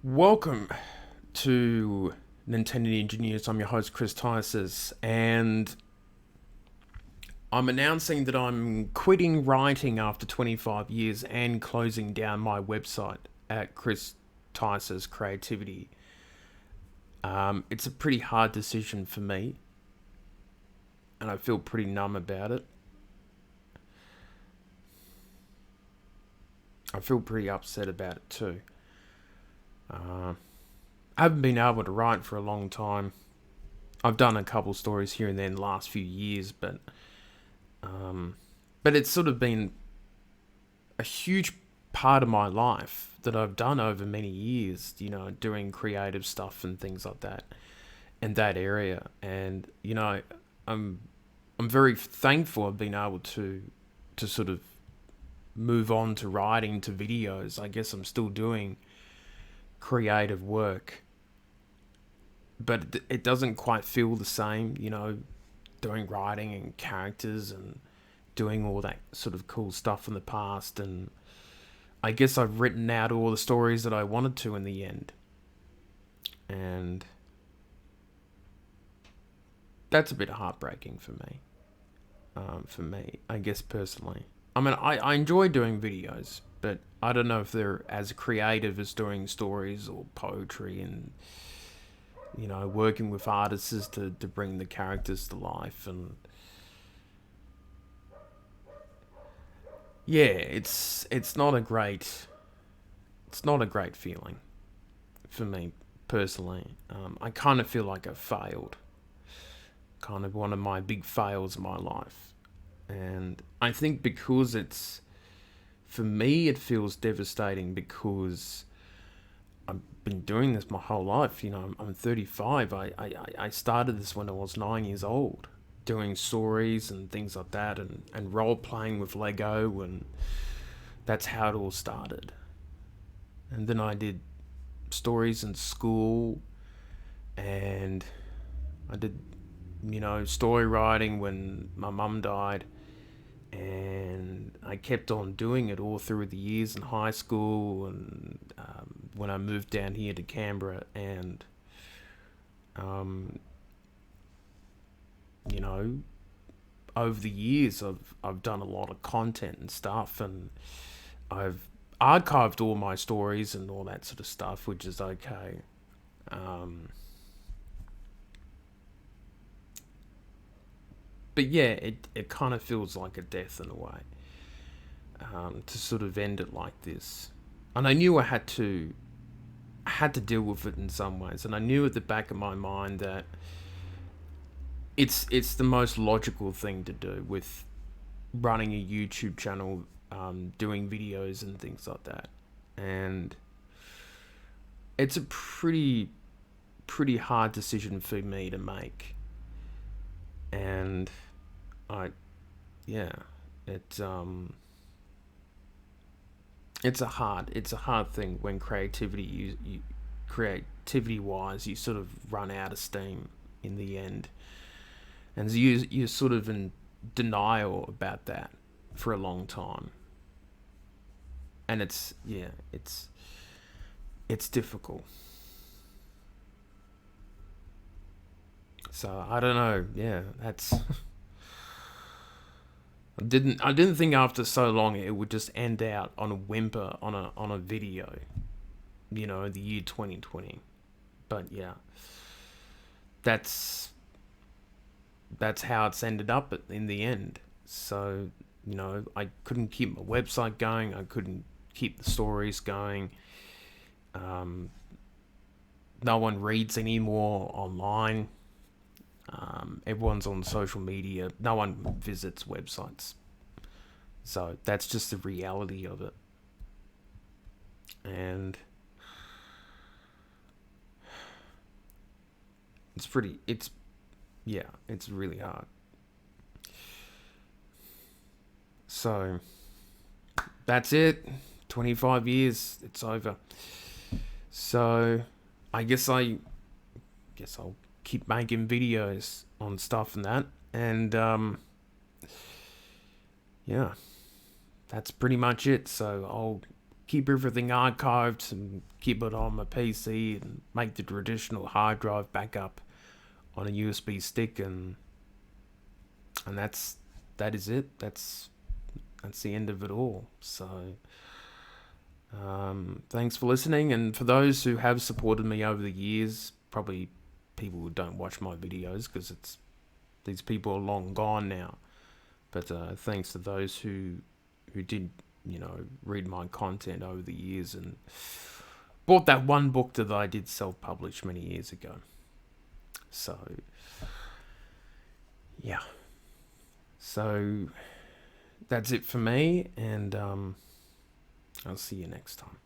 Welcome to Nintendo Ninja News. I'm your host, Chris Tysis, and I'm announcing that I'm quitting writing after 25 years and closing down my website at Chris Tysis Creativity. It's a pretty hard decision for me, and I feel pretty numb about it. I feel pretty upset about it too. I haven't been able to write for a long time. I've done a couple stories here and there in the last few years, um, but it's sort of been a huge part of my life that I've done over many years, doing creative stuff and things like that in that area. And, I'm I'm very thankful I've been able to sort of move on to writing to videos. I guess I'm still doing creative work, but it doesn't quite feel the same, doing writing and characters and doing all that sort of cool stuff in the past. And I guess I've written out all the stories that I wanted to in the end. And that's a bit heartbreaking for me. I guess personally. I mean, I enjoy doing videos, but I don't know if they're as creative as doing stories or poetry and, working with artists to bring the characters to life. And yeah, it's not a great feeling for me personally. I kind of feel like I failed, kind of one of my big fails in my life. And I think because for me, it feels devastating because I've been doing this my whole life. I'm 35. I started this when I was 9 years old, doing stories and things like that, and role playing with Lego, and that's how it all started. And then I did stories in school, and I did, story writing when my mum died, and I kept on doing it all through the years in high school and when I moved down here to Canberra, and um, you know, over the years I've done a lot of content and stuff, and I've archived all my stories and all that sort of stuff, which is okay. Um, but yeah, it kind of feels like a death in a way, to sort of end it like this. And I knew I had to deal with it in some ways, and I knew at the back of my mind that it's the most logical thing to do with running a YouTube channel, doing videos and things like that. And it's a pretty hard decision for me to make. And I yeah, it it's a hard thing when creativity wise you sort of run out of steam in the end, and you're sort of in denial about that for a long time. And it's difficult. So I don't know. Yeah, that's I didn't think after so long it would just end out on a whimper on a video, the year 2020. But yeah, that's that's how it's ended up in the end. So, I couldn't keep my website going. I couldn't keep the stories going. Um, no one reads anymore online. Everyone's on social media. No one visits websites. So that's just the reality of it. And it's, yeah, it's really hard. So that's it. 25 years, it's over. So I guess I'll keep making videos on stuff and that. And yeah, that's pretty much it. So I'll keep everything archived and keep it on my PC and make the traditional hard drive backup on a USB stick, and that is it. That's the end of it all. So thanks for listening, and for those who have supported me over the years, probably people who don't watch my videos because these people are long gone now. But thanks to those who did, read my content over the years and bought that one book that I did self-publish many years ago. So, yeah. So, that's it for me, and I'll see you next time.